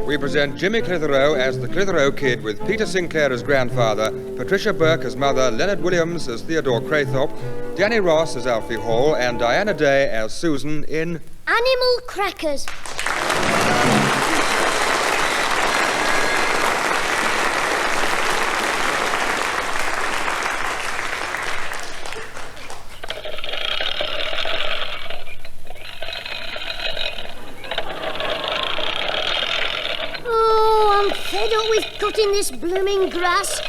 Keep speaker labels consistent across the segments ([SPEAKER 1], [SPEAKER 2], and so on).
[SPEAKER 1] We present Jimmy Clitheroe as the Clitheroe Kid with Peter Sinclair as grandfather, Patricia Burke as mother, Leonard Williams as Theodore Craythorpe, Danny Ross as Alfie Hall, and Diana Day as Susan in
[SPEAKER 2] Animal Crackers. Fed up with cutting this blooming grass.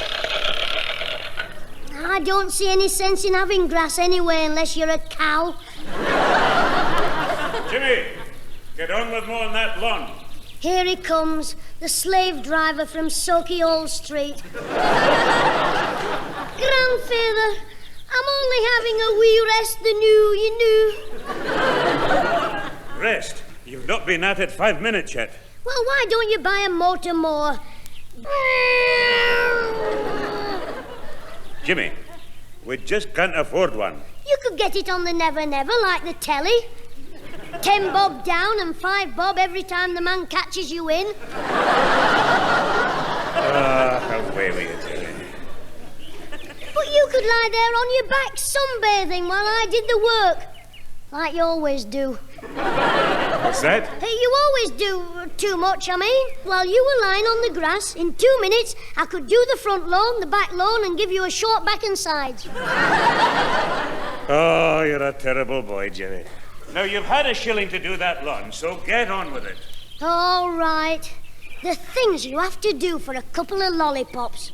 [SPEAKER 2] I don't see any sense in having grass anyway unless you're a cow.
[SPEAKER 3] Jimmy, get on with mowing that lawn.
[SPEAKER 2] Here he comes, the slave driver from Soaky Old Street. Grandfather, I'm only having a wee rest the new, you knew.
[SPEAKER 3] Rest? You've not been at it 5 minutes yet.
[SPEAKER 2] Well, why don't you buy a motor mower?
[SPEAKER 3] Jimmy, we just can't afford one.
[SPEAKER 2] You could get it on the Never Never, like the telly. 10 bob down and 5 bob every time the man catches you in.
[SPEAKER 3] Away with you, Jimmy.
[SPEAKER 2] But you could lie there on your back sunbathing while I did the work. Like you always do.
[SPEAKER 3] What's that?
[SPEAKER 2] You always do too much, I mean. While you were lying on the grass, in 2 minutes, I could do the front lawn, the back lawn, and give you a short back and sides.
[SPEAKER 3] Oh, you're a terrible boy, Jimmy. Now, you've had a shilling to do that lawn, so get on with it.
[SPEAKER 2] All right. The things you have to do for a couple of lollipops.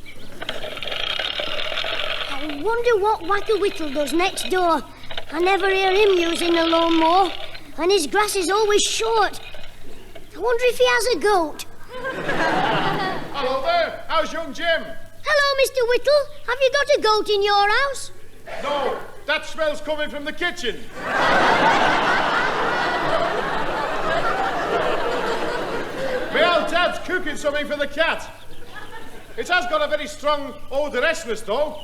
[SPEAKER 2] I wonder what Wacker Whittle does next door. I never hear him using the lawnmower, and his grass is always short. I wonder if he has a goat.
[SPEAKER 4] Hello there. How's young Jim?
[SPEAKER 2] Hello, Mr. Whittle. Have you got a goat in your house?
[SPEAKER 4] No, that smell's coming from the kitchen. My old dad's cooking something for the cat. It has got a very strong odorescence, though.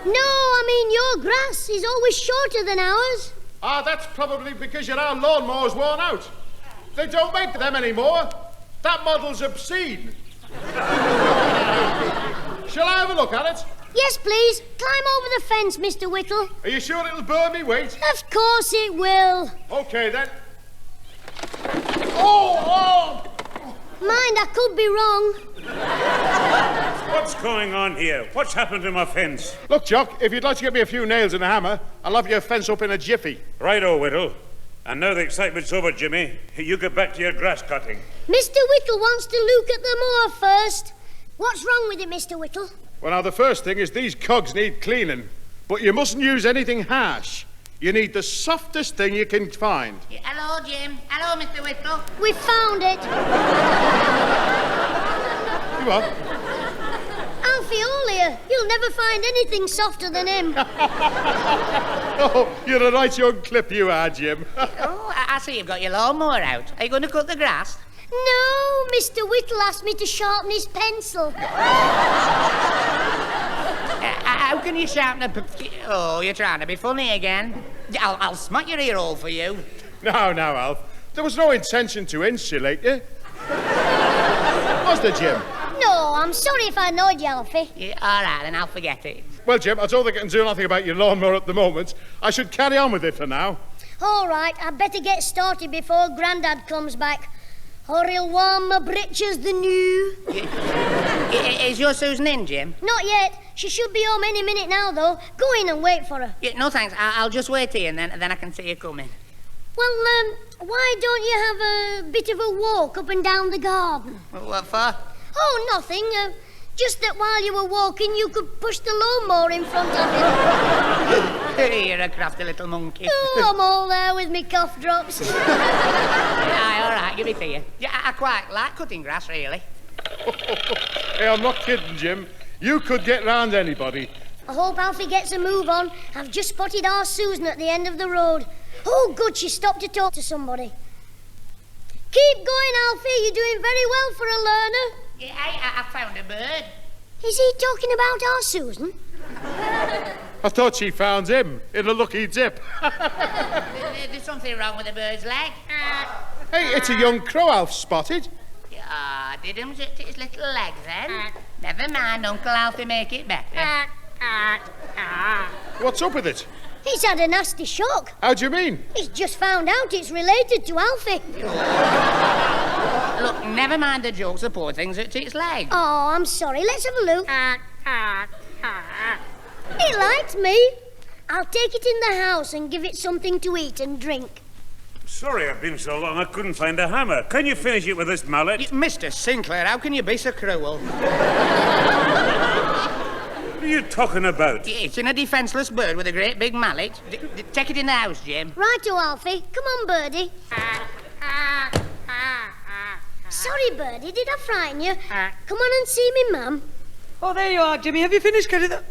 [SPEAKER 2] No, I mean your grass is always shorter than ours.
[SPEAKER 4] Ah, that's probably because your old lawnmower's worn out. They don't make them anymore. That model's obscene. Shall I have a look at it?
[SPEAKER 2] Yes, please. Climb over the fence, Mr. Whittle.
[SPEAKER 4] Are you sure it'll burn me weight?
[SPEAKER 2] Of course it will.
[SPEAKER 4] OK, then. Oh!
[SPEAKER 2] Mind, I could be wrong.
[SPEAKER 3] What's going on here? What's happened to my fence?
[SPEAKER 4] Look, Jock, if you'd like to get me a few nails and a hammer, I'll have your fence up in a jiffy.
[SPEAKER 3] Righto, Whittle. And now the excitement's over, Jimmy. You get back to your grass cutting.
[SPEAKER 2] Mr. Whittle wants to look at the moor first. What's wrong with it, Mr. Whittle?
[SPEAKER 4] Well, now, the first thing is these cogs need cleaning. But you mustn't use anything harsh. You need the softest thing you can find.
[SPEAKER 5] Hello, Jim. Hello, Mr. Whittle.
[SPEAKER 2] We found it.
[SPEAKER 4] You what?
[SPEAKER 2] Alfie Ollier. You'll never find anything softer than him.
[SPEAKER 4] Oh, you're a right young clip you are, Jim.
[SPEAKER 5] Oh, I see you've got your lawnmower out. Are you going to cut the grass?
[SPEAKER 2] No, Mr. Whittle asked me to sharpen his pencil.
[SPEAKER 5] How can you sharpen a... Oh, you're trying to be funny again. I'll smut your ear hole for you.
[SPEAKER 4] Now, Alf. There was no intention to insulate you. Was there, Jim?
[SPEAKER 2] No, I'm sorry if I annoyed you, Alfie.
[SPEAKER 5] Yeah, all right, then I'll forget it.
[SPEAKER 4] Well, Jim, I don't think I can do nothing about your lawnmower at the moment. I should carry on with it for now.
[SPEAKER 2] All right, I'd better get started before Grandad comes back. Or he'll warm my breeches the new.
[SPEAKER 5] Is your Susan in, Jim?
[SPEAKER 2] Not yet. She should be home any minute now, though. Go in and wait for her.
[SPEAKER 5] Yeah, no, thanks. I'll just wait here and then I can see you coming.
[SPEAKER 2] Well, why don't you have a bit of a walk up and down the garden?
[SPEAKER 5] What for?
[SPEAKER 2] Oh, nothing. Just that while you were walking, you could push the lawnmower in front of you.
[SPEAKER 5] You're a crafty little monkey.
[SPEAKER 2] Oh, I'm all there with me cough drops.
[SPEAKER 5] Aye, all right, give it to you. Yeah, I quite like cutting grass, really.
[SPEAKER 4] Hey, I'm not kidding, Jim. You could get round anybody.
[SPEAKER 2] I hope Alfie gets a move on. I've just spotted our Susan at the end of the road. Oh, good, she stopped to talk to somebody. Keep going, Alfie. You're doing very well for a learner.
[SPEAKER 5] Yeah, I found a bird.
[SPEAKER 2] Is he talking about our Susan?
[SPEAKER 4] I thought she found him in a lucky dip.
[SPEAKER 5] There's something wrong with the bird's leg.
[SPEAKER 4] Hey, it's a young crow Alf spotted.
[SPEAKER 5] Ah, did him hit his little leg then? Never mind, Uncle Alfie, make it better.
[SPEAKER 4] What's up with it?
[SPEAKER 2] It's had a nasty shock.
[SPEAKER 4] How do you mean?
[SPEAKER 2] It's just found out it's related to Alfie.
[SPEAKER 5] Look, never mind the jokes, the poor thing's hit its leg.
[SPEAKER 2] Oh, I'm sorry. Let's have a look. It likes me. I'll take it in the house and give it something to eat and drink.
[SPEAKER 3] Sorry I've been so long I couldn't find a hammer. Can you finish it with this mallet?
[SPEAKER 5] Mr. Sinclair, how can you be so cruel?
[SPEAKER 3] What are you talking about?
[SPEAKER 5] It's in a defenceless bird with a great big mallet. Take it in the house, Jim.
[SPEAKER 2] Righto, Alfie. Come on, Birdie. Sorry, Birdie. Did I frighten you? Come on and see me, Mum.
[SPEAKER 6] Oh, there you are, Jimmy. Have you finished getting that?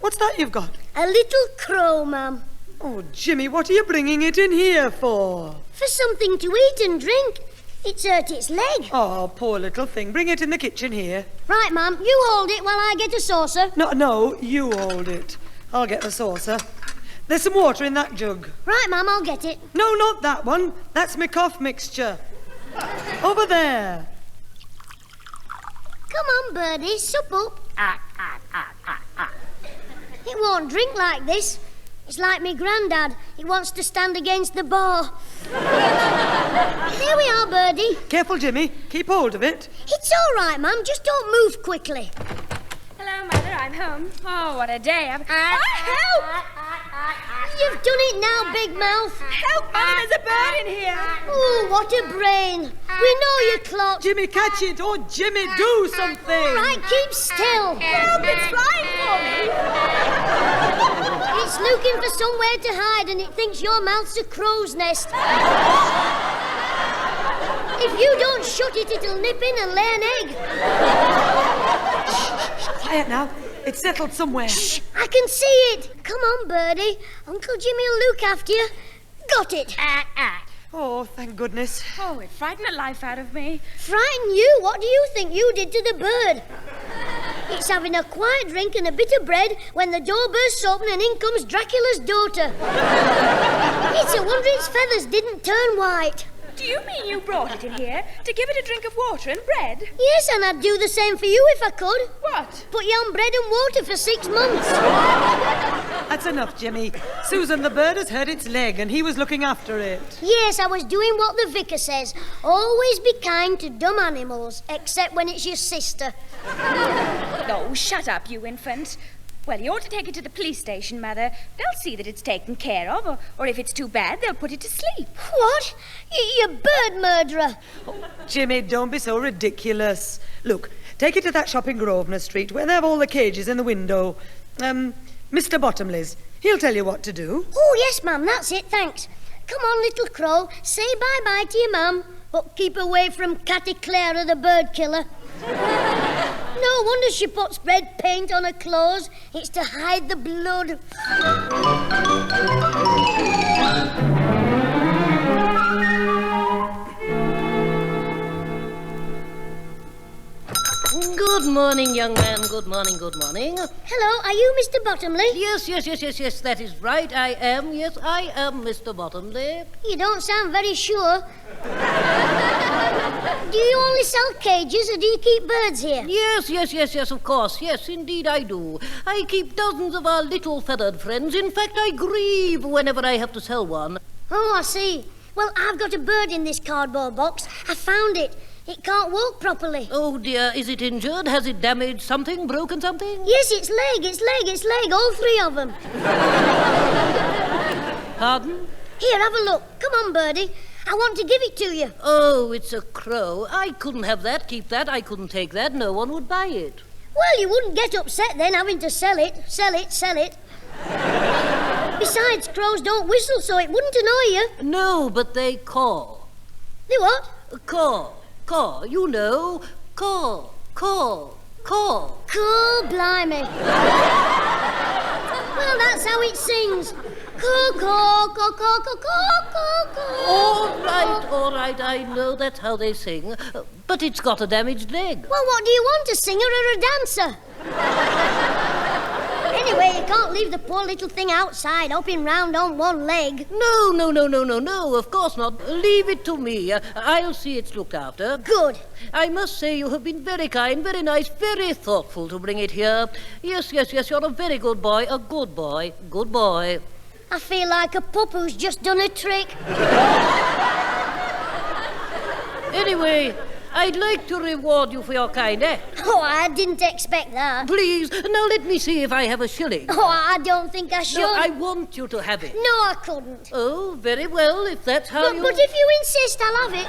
[SPEAKER 6] What's that you've got?
[SPEAKER 2] A little crow, Mum.
[SPEAKER 6] Oh, Jimmy, what are you bringing it in here for?
[SPEAKER 2] For something to eat and drink. It's hurt its leg.
[SPEAKER 6] Oh, poor little thing. Bring it in the kitchen here.
[SPEAKER 2] Right, Mum. You hold it while I get a saucer.
[SPEAKER 6] No, you hold it. I'll get the saucer. There's some water in that jug.
[SPEAKER 2] Right, Mum, I'll get it.
[SPEAKER 6] No, not that one. That's my cough mixture. Over there.
[SPEAKER 2] Come on, Birdie. Sup up. It won't drink like this. It's like me grandad. He wants to stand against the bar. Here we are, Birdie.
[SPEAKER 6] Careful, Jimmy. Keep hold of it.
[SPEAKER 2] It's all right, Mum. Just don't move quickly.
[SPEAKER 7] Hello, Mother. I'm home. Oh, what a day. Help!
[SPEAKER 2] You've done it now, Big Mouth.
[SPEAKER 7] Help, Mother. There's a bird in here.
[SPEAKER 2] Oh, what a brain. We know you, Clot.
[SPEAKER 6] Jimmy, catch it. Oh, Jimmy, do something.
[SPEAKER 2] All right, keep still.
[SPEAKER 7] Help, it's flying for me.
[SPEAKER 2] It's looking for somewhere to hide and it thinks your mouth's a crow's nest. If you don't shut it, it'll nip in and lay an egg.
[SPEAKER 6] Quiet now. It's settled somewhere.
[SPEAKER 2] Shh, I can see it. Come on, Birdie. Uncle Jimmy'll look after you. Got it.
[SPEAKER 6] Oh, thank goodness.
[SPEAKER 7] Oh, it frightened the life out of me.
[SPEAKER 2] Frighten you? What do you think you did to the bird? It's having a quiet drink and a bit of bread when the door bursts open and in comes Dracula's daughter. It's a wonder its feathers didn't turn white.
[SPEAKER 7] Do you mean you brought it in here to give it a drink of water and bread?
[SPEAKER 2] Yes, and I'd do the same for you if I could.
[SPEAKER 7] What?
[SPEAKER 2] Put you on bread and water for 6 months.
[SPEAKER 6] That's enough, Jimmy. Susan the bird has hurt its leg and he was looking after it.
[SPEAKER 2] Yes, I was doing what the vicar says. Always be kind to dumb animals, except when it's your sister.
[SPEAKER 7] Oh, shut up, you infant. Well, you ought to take it to the police station, Mother. They'll see that it's taken care of, or if it's too bad, they'll put it to sleep.
[SPEAKER 2] What? You bird murderer.
[SPEAKER 6] Jimmy, don't be so ridiculous. Look, take it to that shop in Grosvenor Street where they have all the cages in the window. Mr. Bottomley's. He'll tell you what to do.
[SPEAKER 2] Oh, yes, Mum, that's it, thanks. Come on, little crow, say bye-bye to your Mum, but keep away from Catty Clara the bird killer. No wonder she puts red paint on her clothes. It's to hide the blood.
[SPEAKER 8] Good morning, young man. Good morning, good morning.
[SPEAKER 2] Hello, are you Mr. Bottomley?
[SPEAKER 8] Yes, that is right. I am. Yes, I am Mr. Bottomley.
[SPEAKER 2] You don't sound very sure. Do you only sell cages or do you keep birds here?
[SPEAKER 8] Yes, of course. Yes, indeed I do. I keep dozens of our little feathered friends. In fact, I grieve whenever I have to sell one.
[SPEAKER 2] Oh, I see. Well, I've got a bird in this cardboard box. I found it. It can't walk properly.
[SPEAKER 8] Oh, dear. Is it injured? Has it damaged something? Broken something?
[SPEAKER 2] Yes, its leg. All 3 of them.
[SPEAKER 8] Pardon?
[SPEAKER 2] Here, have a look. Come on, Birdie. I want to give it to you.
[SPEAKER 8] Oh, it's a crow. I couldn't have that, keep that. I couldn't take that. No one would buy it.
[SPEAKER 2] Well, you wouldn't get upset then having to sell it. Besides, crows don't whistle, so it wouldn't annoy you.
[SPEAKER 8] No, but they caw.
[SPEAKER 2] They what?
[SPEAKER 8] Caw, you know. Caw.
[SPEAKER 2] Cool, blimey. Well, that's how it sings. Caw, caw, caw, caw, caw, caw, caw, caw.
[SPEAKER 8] All right, I know that's how they sing. But it's got a damaged leg.
[SPEAKER 2] Well, what do you want, a singer or a dancer? Anyway, you can't leave the poor little thing outside, hopping round on one leg.
[SPEAKER 8] No, of course not. Leave it to me. I'll see it's looked after.
[SPEAKER 2] Good.
[SPEAKER 8] I must say you have been very kind, very nice, very thoughtful to bring it here. Yes, you're a very good boy, a good boy, good boy.
[SPEAKER 2] I feel like a pup who's just done a trick.
[SPEAKER 8] Anyway, I'd like to reward you for your kind act.
[SPEAKER 2] Oh, I didn't expect that.
[SPEAKER 8] Please, now let me see if I have a shilling.
[SPEAKER 2] Oh, I don't think I should.
[SPEAKER 8] No, I want you to have it.
[SPEAKER 2] No, I couldn't.
[SPEAKER 8] Oh, very well, if that's how
[SPEAKER 2] But if you insist, I'll have it.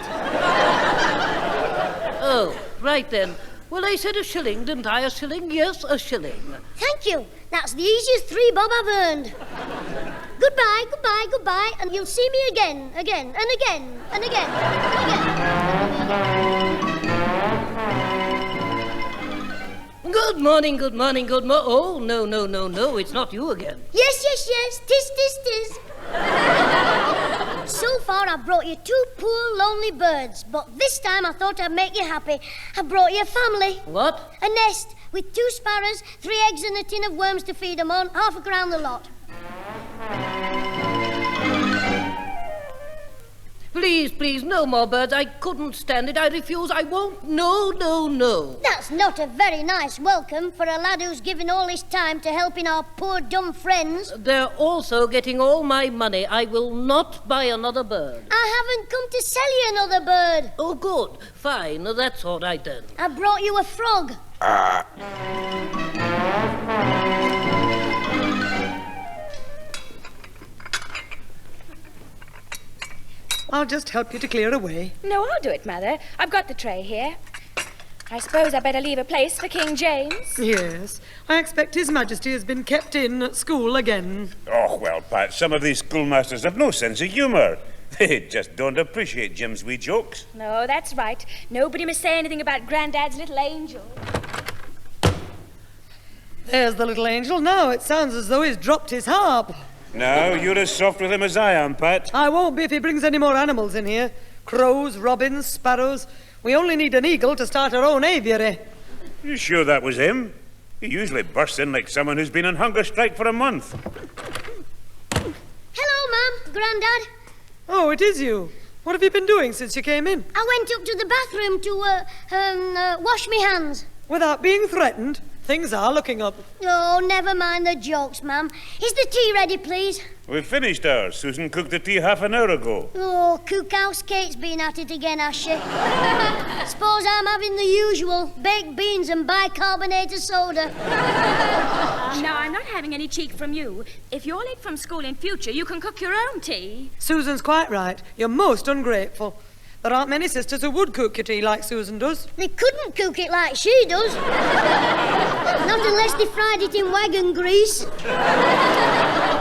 [SPEAKER 8] Oh, right then. Well, I said a shilling, didn't I? A shilling? Yes, a shilling.
[SPEAKER 2] Thank you. That's the easiest 3 bob I've earned. Goodbye, goodbye, goodbye, and you'll see me again, and again, and again, and again.
[SPEAKER 8] Good morning. Oh, no, it's not you again.
[SPEAKER 2] Yes, tis. So far, I've brought you 2 poor, lonely birds, but this time I thought I'd make you happy. I brought you a family.
[SPEAKER 8] What?
[SPEAKER 2] A nest with 2 sparrows, 3 eggs and a tin of worms to feed them on, half a crown the lot.
[SPEAKER 8] Please, no more birds. I couldn't stand it. I refuse. I won't. No.
[SPEAKER 2] That's not a very nice welcome for a lad who's given all his time to helping our poor dumb friends.
[SPEAKER 8] They're also getting all my money. I will not buy another bird.
[SPEAKER 2] I haven't come to sell you another bird.
[SPEAKER 8] Oh, good. Fine. That's all right then.
[SPEAKER 2] I brought you a frog.
[SPEAKER 6] I'll just help you to clear away.
[SPEAKER 7] No, I'll do it, Mother. I've got the tray here. I suppose I better leave a place for King James.
[SPEAKER 6] Yes. I expect His Majesty has been kept in at school again.
[SPEAKER 3] Oh, well, Pat, some of these schoolmasters have no sense of humour. They just don't appreciate Jim's wee jokes.
[SPEAKER 7] No, that's right. Nobody must say anything about Grandad's little angel.
[SPEAKER 6] There's the little angel. Now it sounds as though he's dropped his harp.
[SPEAKER 3] Now, you're as soft with him as I am, Pat.
[SPEAKER 6] I won't be if he brings any more animals in here. Crows, robins, sparrows. We only need an eagle to start our own aviary.
[SPEAKER 3] You sure that was him? He usually bursts in like someone who's been on hunger strike for a month.
[SPEAKER 2] Hello, Mum, Grandad.
[SPEAKER 6] Oh, it is you. What have you been doing since you came in?
[SPEAKER 2] I went up to the bathroom to wash me hands.
[SPEAKER 6] Without being threatened? Things are looking up.
[SPEAKER 2] Oh, never mind the jokes, Mum. Is the tea ready, please?
[SPEAKER 3] We've finished ours. Susan cooked the tea half an hour ago.
[SPEAKER 2] Oh, Cookhouse Kate's been at it again, has she? Suppose I'm having the usual baked beans and bicarbonate of soda.
[SPEAKER 7] Now, I'm not having any cheek from you. If you're late from school in future, you can cook your own tea.
[SPEAKER 6] Susan's quite right. You're most ungrateful. There aren't many sisters who would cook your tea like Susan does.
[SPEAKER 2] They couldn't cook it like she does. Not unless they fried it in wagon grease.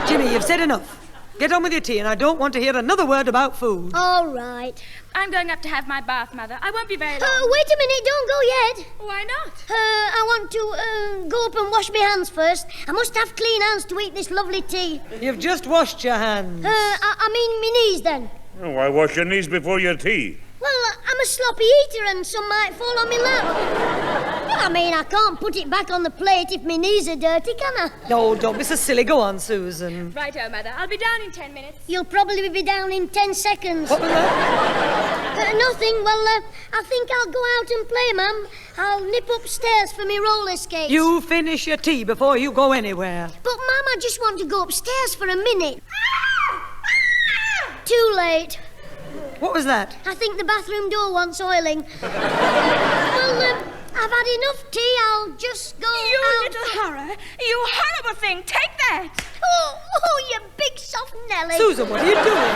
[SPEAKER 6] Jimmy, you've said enough. Get on with your tea, and I don't want to hear another word about food.
[SPEAKER 2] All right.
[SPEAKER 7] I'm going up to have my bath, Mother. I won't be very long.
[SPEAKER 2] Wait a minute, don't go yet.
[SPEAKER 7] Why not?
[SPEAKER 2] I want to go up and wash my hands first. I must have clean hands to eat this lovely tea.
[SPEAKER 6] You've just washed your hands.
[SPEAKER 2] I mean my knees then.
[SPEAKER 3] Oh, why wash your knees before your tea?
[SPEAKER 2] Well, I'm a sloppy eater and some might fall on my lap. I mean, I can't put it back on the plate if my knees are dirty, can I?
[SPEAKER 6] No, don't be so silly. Go on, Susan.
[SPEAKER 7] Righto, Mother. I'll be down in 10 minutes.
[SPEAKER 2] You'll probably be down in 10 seconds.
[SPEAKER 6] What was that?
[SPEAKER 2] Nothing. Well, I think I'll go out and play, Mum. I'll nip upstairs for me roller skates.
[SPEAKER 6] You finish your tea before you go anywhere.
[SPEAKER 2] But, Mum, I just want to go upstairs for a minute. Too late.
[SPEAKER 6] What was that?
[SPEAKER 2] I think the bathroom door wants oiling. Well, I've had enough tea. I'll just go
[SPEAKER 7] You
[SPEAKER 2] out.
[SPEAKER 7] little horror. You horrible thing. Take that.
[SPEAKER 2] Oh, you big soft Nelly.
[SPEAKER 6] Susan, what are you doing?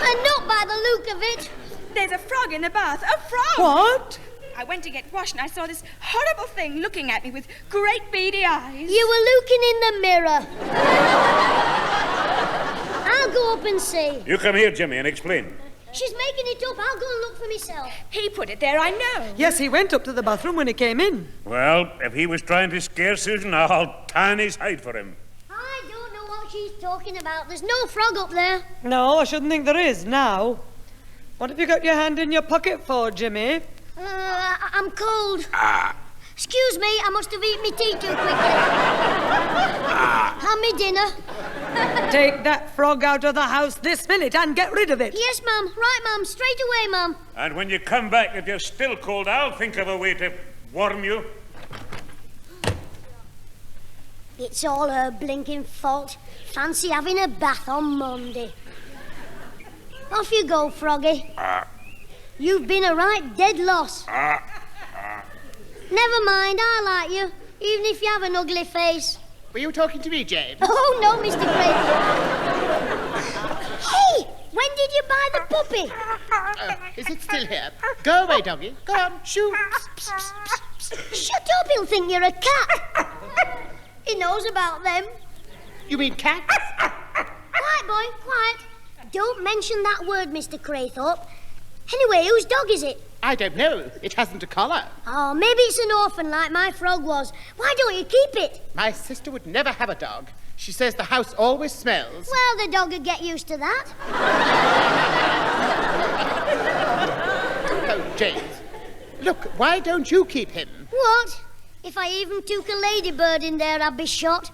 [SPEAKER 2] And not by the look of it.
[SPEAKER 7] There's a frog in the bath. A frog.
[SPEAKER 6] What?
[SPEAKER 7] I went to get washed and I saw this horrible thing looking at me with great beady eyes.
[SPEAKER 2] You were looking in the mirror. I'll go up and see.
[SPEAKER 3] You come here, Jimmy, and explain.
[SPEAKER 2] She's making it up. I'll go and look for myself.
[SPEAKER 7] He put it there, I know.
[SPEAKER 6] Yes, he went up to the bathroom when he came in.
[SPEAKER 3] Well, if he was trying to scare Susan, I'll tan his hide for him.
[SPEAKER 2] I don't know what she's talking about. There's no frog up there.
[SPEAKER 6] No, I shouldn't think there is now. What have you got your hand in your pocket for, Jimmy?
[SPEAKER 2] I'm cold. Excuse me, I'm must have eaten me tea too quickly. Have me dinner.
[SPEAKER 6] Take that frog out of the house this minute and get rid of it.
[SPEAKER 2] Yes, ma'am. Right, ma'am. Straight away, ma'am.
[SPEAKER 3] And when you come back, if you're still cold, I'll think of a way to warm you.
[SPEAKER 2] It's all her blinking fault. Fancy having a bath on Monday. Off you go, Froggy. You've been a right dead loss. Never mind, I like you, even if you have an ugly face.
[SPEAKER 9] Were you talking to me, James?
[SPEAKER 2] Oh, no, Mr. Craythorpe. Hey, when did you buy the puppy?
[SPEAKER 9] Is it still here? Go away, doggy. Go on, shoo.
[SPEAKER 2] Shut up, he'll think you're a cat. He knows about them.
[SPEAKER 9] You mean cats?
[SPEAKER 2] Quiet, boy, quiet. Don't mention that word, Mr. Craythorpe. Anyway, whose dog is it?
[SPEAKER 9] I don't know. It hasn't a collar.
[SPEAKER 2] Oh, maybe it's an orphan like my frog was. Why don't you keep it?
[SPEAKER 9] My sister would never have a dog. She says the house always smells.
[SPEAKER 2] Well, the dog would get used to that.
[SPEAKER 9] Oh, James. Look, why don't you keep him?
[SPEAKER 2] What? If I even took a ladybird in there, I'd be shot.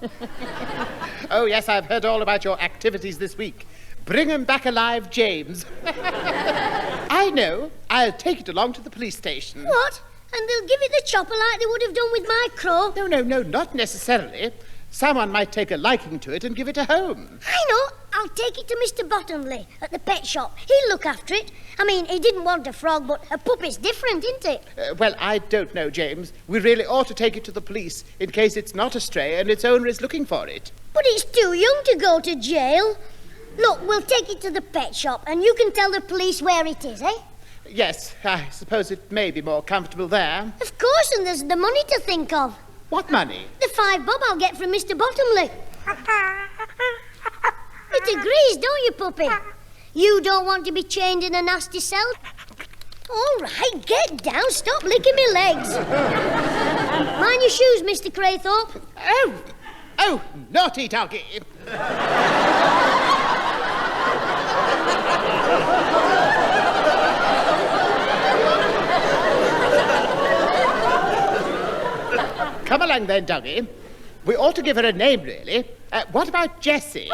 [SPEAKER 9] Oh, yes, I've heard all about your activities this week. Bring him back alive, James. I know. I'll take it along to the police station.
[SPEAKER 2] What? And they'll give it the chopper like they would have done with my crow?
[SPEAKER 9] No, not necessarily. Someone might take a liking to it and give it a home.
[SPEAKER 2] I know. I'll take it to Mr. Bottomley at the pet shop. He'll look after it. I mean, he didn't want a frog, but a puppy's different, isn't it?
[SPEAKER 9] Well, I don't know, James. We really ought to take it to the police in case it's not a stray and its owner is looking for it.
[SPEAKER 2] But it's too young to go to jail. Look, we'll take it to the pet shop and you can tell the police where it is, eh?
[SPEAKER 9] Yes, I suppose it may be more comfortable there.
[SPEAKER 2] Of course, and there's the money to think of.
[SPEAKER 9] What money?
[SPEAKER 2] The £5 I'll get from Mr. Bottomley. It agrees, don't you, puppy? You don't want to be chained in a nasty cell? All right, get down. Stop licking me legs. Mind your shoes, Mr. Craythorpe.
[SPEAKER 9] Oh, naughty doggy. Come along then, doggy. We ought to give her a name, really. What about Jessie?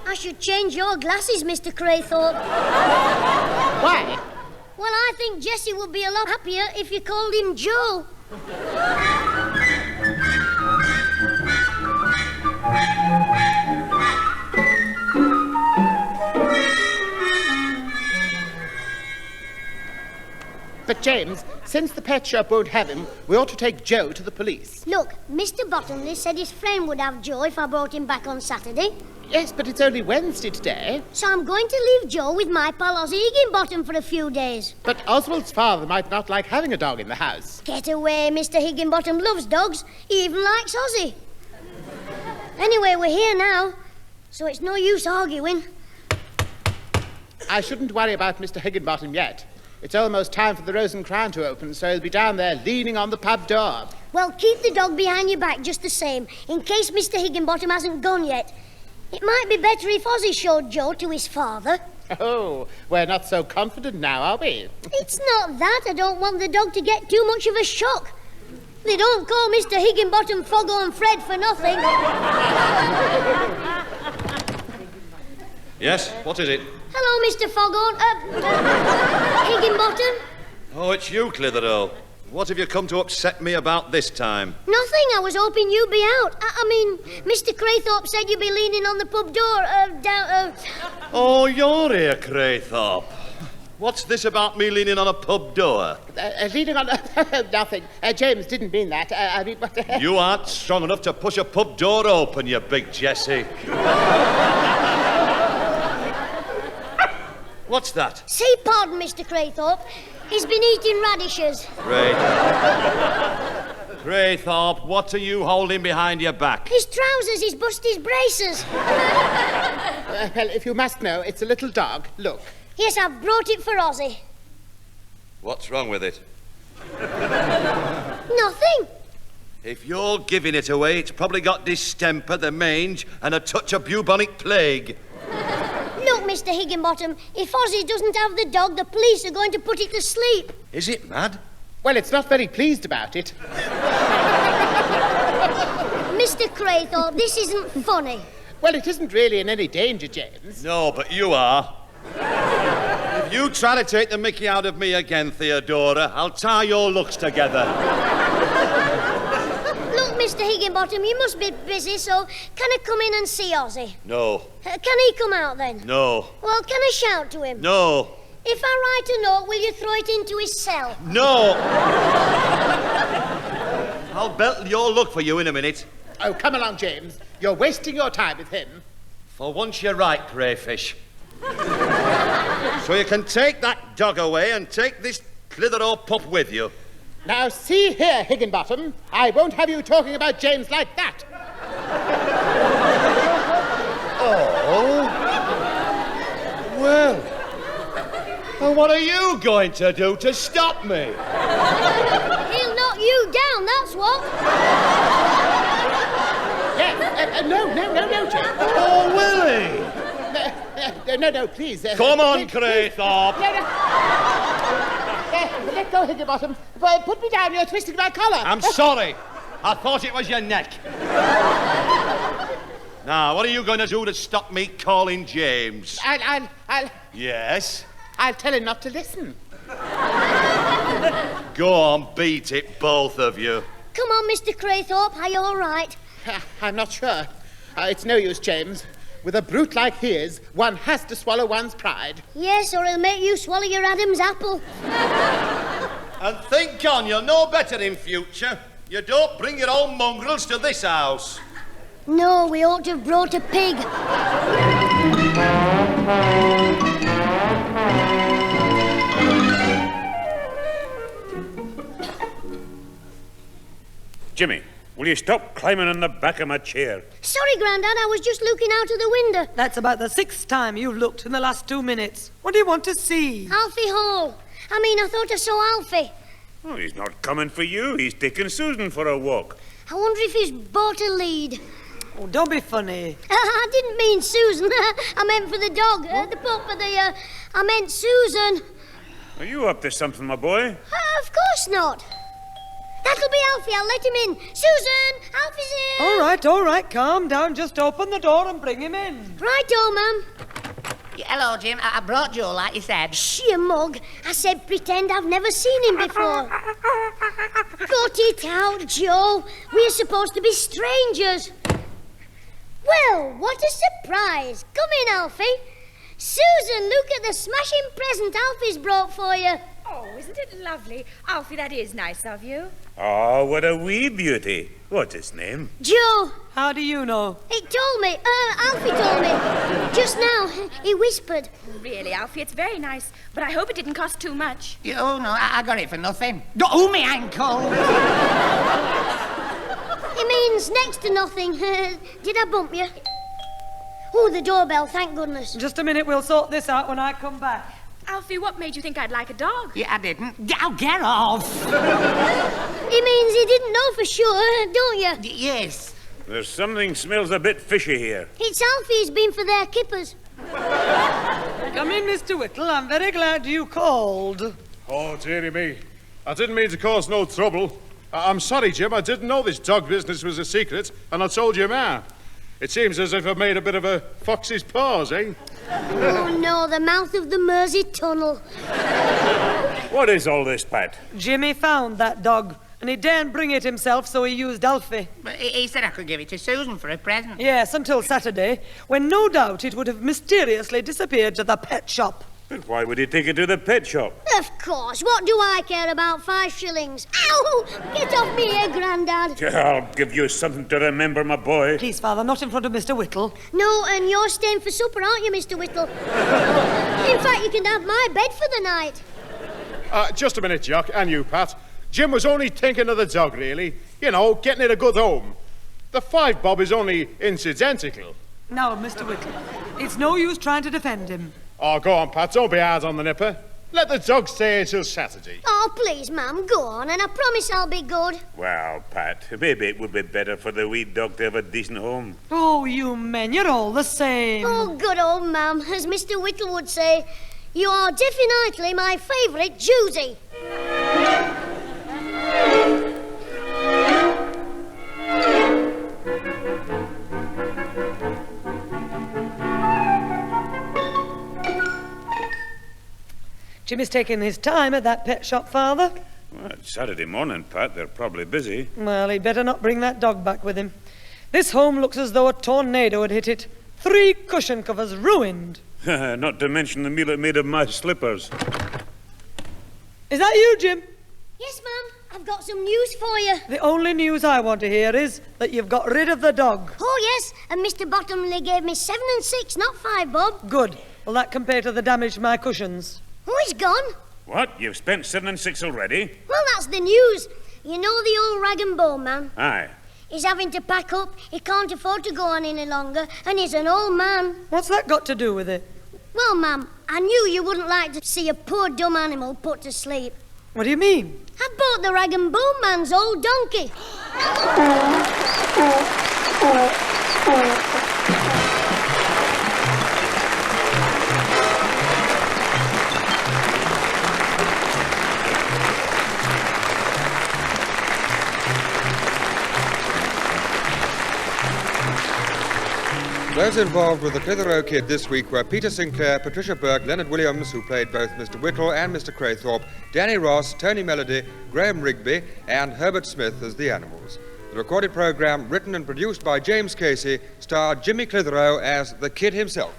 [SPEAKER 2] I should change your glasses, Mr. Craythorpe.
[SPEAKER 9] Why?
[SPEAKER 2] Well, I think Jessie would be a lot happier if you called him Joe.
[SPEAKER 9] But, James, since the pet shop won't have him, we ought to take Joe to the police.
[SPEAKER 2] Look, Mr. Bottomley said his friend would have Joe if I brought him back on Saturday.
[SPEAKER 9] Yes, but it's only Wednesday today.
[SPEAKER 2] So I'm going to leave Joe with my pal Ozzy Higginbottom for a few days.
[SPEAKER 9] But Oswald's father might not like having a dog in the house.
[SPEAKER 2] Get away, Mr. Higginbottom loves dogs. He even likes Ozzy. Anyway, we're here now, so it's no use arguing.
[SPEAKER 9] I shouldn't worry about Mr. Higginbottom yet. It's almost time for the Rose and Crown to open, so he'll be down there leaning on the pub door.
[SPEAKER 2] Well, keep the dog behind your back just the same, in case Mr. Higginbottom hasn't gone yet. It might be better if Ozzy showed Joe to his father.
[SPEAKER 9] Oh, we're not so confident now, are we?
[SPEAKER 2] It's not that. I don't want the dog to get too much of a shock. They don't call Mr. Higginbottom Foghorn Fred for nothing.
[SPEAKER 10] Yes, what is it?
[SPEAKER 2] Hello, Mr. Foghorn. Higginbottom?
[SPEAKER 10] Oh, it's you, Clitheroe. What have you come to upset me about this time?
[SPEAKER 2] Nothing. I was hoping you'd be out. I mean, Mr. Craythorpe said you'd be leaning on the pub door, down.
[SPEAKER 10] Oh, you're here, Craythorpe. What's this about me leaning on a pub door?
[SPEAKER 9] Leaning on... Nothing. James didn't mean that. I mean...
[SPEAKER 10] You aren't strong enough to push a pub door open, you big Jessie. What's that?
[SPEAKER 2] Say pardon, Mr. Craythorpe. He's been eating radishes.
[SPEAKER 10] Craythorpe, what are you holding behind your back?
[SPEAKER 2] His trousers. He's bust his braces.
[SPEAKER 9] Well, if you must know, it's a little dog. Look.
[SPEAKER 2] Yes, I've brought it for Ozzy.
[SPEAKER 10] What's wrong with it?
[SPEAKER 2] Nothing.
[SPEAKER 10] If you're giving it away, it's probably got distemper, the mange, and a touch of bubonic plague.
[SPEAKER 2] Look, Mr. Higginbottom, if Ozzy doesn't have the dog, the police are going to put it to sleep.
[SPEAKER 10] Is it mad?
[SPEAKER 9] Well, it's not very pleased about it.
[SPEAKER 2] Mr. Craythorpe, this isn't funny.
[SPEAKER 9] Well, it isn't really in any danger, James.
[SPEAKER 10] No, but you are. If you try to take the mickey out of me again, Theodora, I'll tie your looks together.
[SPEAKER 2] Look, Mr. Higginbottom, you must be busy, so can I come in and see Ozzy?
[SPEAKER 10] No.
[SPEAKER 2] Can he come out then?
[SPEAKER 10] No.
[SPEAKER 2] Well, can I shout to him?
[SPEAKER 10] No.
[SPEAKER 2] If I write a note, will you throw it into his cell?
[SPEAKER 10] No. I'll belt your luck for you in a minute.
[SPEAKER 9] Oh, come along, James. You're wasting your time with him.
[SPEAKER 10] For once you're right, crayfish. So you can take that dog away and take this Clitheroe pup with you.
[SPEAKER 9] Now, see here, Higginbottom. I won't have you talking about James like that.
[SPEAKER 10] Oh. Well. And what are you going to do to stop me?
[SPEAKER 2] He'll knock you down, that's what.
[SPEAKER 9] No, James.
[SPEAKER 10] Oh, Willie!
[SPEAKER 9] No, please.
[SPEAKER 10] Come on, Craythorpe.
[SPEAKER 9] Let go, Higginbottom. Put me down, you're twisting my collar.
[SPEAKER 10] I'm sorry. I thought it was your neck. Now, what are you going to do to stop me calling James?
[SPEAKER 9] I'll
[SPEAKER 10] Yes?
[SPEAKER 9] I'll tell him not to listen.
[SPEAKER 10] Go on, beat it, both of you.
[SPEAKER 2] Come on, Mr. Craythorpe, are you all right?
[SPEAKER 9] I'm not sure. It's no use, James. With a brute like his, one has to swallow one's pride.
[SPEAKER 2] Yes, or he'll make you swallow your Adam's apple.
[SPEAKER 10] And think on, you'll know better in future. You don't bring your own mongrels to this house.
[SPEAKER 2] No, we ought to have brought a pig.
[SPEAKER 3] Jimmy, will you stop climbing on the back of my chair?
[SPEAKER 2] Sorry, Grandad, I was just looking out of the window.
[SPEAKER 6] That's about the 6th time you've looked in the last 2 minutes. What do you want to see?
[SPEAKER 2] Alfie Hall. I thought I saw Alfie.
[SPEAKER 3] Oh, he's not coming for you. He's taking Susan for a walk.
[SPEAKER 2] I wonder if he's bought a lead.
[SPEAKER 6] Oh, don't be funny.
[SPEAKER 2] I didn't mean Susan. I meant for the dog. The pup for the... I meant Susan.
[SPEAKER 3] Are you up to something, my boy?
[SPEAKER 2] Of course not. That'll be Alfie. I'll let him in. Susan, Alfie's here.
[SPEAKER 6] All right. Calm down. Just open the door and bring him in.
[SPEAKER 2] Righto, Mum.
[SPEAKER 5] Hello, Jim. I brought Joe, like you said.
[SPEAKER 2] Shh, you mug. I said pretend I've never seen him before. Cut it out, Joe. We're supposed to be strangers. Well, what a surprise. Come in, Alfie. Susan, look at the smashing present Alfie's brought for you.
[SPEAKER 7] Oh, isn't it lovely? Alfie, that is nice of you.
[SPEAKER 3] Oh, what a wee beauty. What's his name?
[SPEAKER 2] Joe.
[SPEAKER 6] How do you know?
[SPEAKER 2] He told me. Alfie told me. Just now. He whispered.
[SPEAKER 7] Really, Alfie, it's very nice. But I hope it didn't cost too much.
[SPEAKER 5] Oh, no, I got it for nothing. Oh, me ankle!
[SPEAKER 2] It means next to nothing. Did I bump you? Oh, the doorbell, thank goodness.
[SPEAKER 6] Just a minute, we'll sort this out when I come back.
[SPEAKER 7] Alfie, what made you think I'd like a dog?
[SPEAKER 5] Yeah, I didn't. Oh, get off!
[SPEAKER 2] It means he didn't know for sure, don't you?
[SPEAKER 5] Yes.
[SPEAKER 3] There's something smells a bit fishy here.
[SPEAKER 2] It's Alfie's been for their kippers.
[SPEAKER 6] Come in, Mr. Whittle. I'm very glad you called.
[SPEAKER 4] Oh, dearie me. I didn't mean to cause no trouble. I'm sorry, Jim. I didn't know this dog business was a secret, and I told your ma. It seems as if I've made a bit of a fox's paws, eh?
[SPEAKER 2] Oh, no, the mouth of the Mersey Tunnel.
[SPEAKER 3] What is all this, Pat?
[SPEAKER 6] Jimmy found that dog, and he daren't bring it himself, so he used Alfie.
[SPEAKER 5] But he said I could give it to Susan for a present.
[SPEAKER 6] Yes, until Saturday, when no doubt it would have mysteriously disappeared to the pet shop.
[SPEAKER 3] But why would he take it to the pet shop?
[SPEAKER 2] Of course. What do I care about 5 shillings? Ow! Get off me here, Grandad.
[SPEAKER 3] I'll give you something to remember, my boy.
[SPEAKER 6] Please, Father, not in front of Mr. Whittle.
[SPEAKER 2] No, and you're staying for supper, aren't you, Mr. Whittle? In fact, you can have my bed for the night.
[SPEAKER 4] Just a minute, Jock, and you, Pat. Jim was only thinking of the dog, really. You know, getting it a good home. The 5 bob is only incidental.
[SPEAKER 6] Now, Mr. Whittle, it's no use trying to defend him.
[SPEAKER 4] Oh, go on, Pat. Don't be hard on the nipper. Let the dog stay until Saturday.
[SPEAKER 2] Oh, please, Mum, go on, and I promise I'll be good.
[SPEAKER 3] Well, Pat, maybe it would be better for the wee dog to have a decent home.
[SPEAKER 6] Oh, you men, you're all the same.
[SPEAKER 2] Oh, good old Mum. As Mr. Whittle would say, you are definitely my favourite Juicy.
[SPEAKER 6] Jimmy's taking his time at that pet shop, Father.
[SPEAKER 3] Well, it's Saturday morning, Pat. They're probably busy.
[SPEAKER 6] Well, he'd better not bring that dog back with him. This home looks as though a tornado had hit it. 3 cushion covers ruined.
[SPEAKER 3] Not to mention the meal it made of my slippers.
[SPEAKER 6] Is that you, Jim?
[SPEAKER 2] Yes, Mum. I've got some news for you.
[SPEAKER 6] The only news I want to hear is that you've got rid of the dog.
[SPEAKER 2] Oh, yes. And Mr. Bottomley gave me 7 and 6, not 5, Bob.
[SPEAKER 6] Good. Will that compare to the damage to my cushions?
[SPEAKER 2] Oh, he's gone.
[SPEAKER 3] What? You've spent 7 and 6 already?
[SPEAKER 2] Well, that's the news. You know the old rag and bone man?
[SPEAKER 3] Aye.
[SPEAKER 2] He's having to pack up. He can't afford to go on any longer, and he's an old man.
[SPEAKER 6] What's that got to do with it?
[SPEAKER 2] Well, Ma'am, I knew you wouldn't like to see a poor dumb animal put to sleep.
[SPEAKER 6] What do you mean?
[SPEAKER 2] I bought the rag and bone man's old donkey.
[SPEAKER 1] Those involved with the Clitheroe Kid this week were Peter Sinclair, Patricia Burke, Leonard Williams, who played both Mr. Whittle and Mr. Craythorpe, Danny Ross, Tony Melody, Graham Rigby, and Herbert Smith as the animals. The recorded programme, written and produced by James Casey, starred Jimmy Clitheroe as the Kid himself.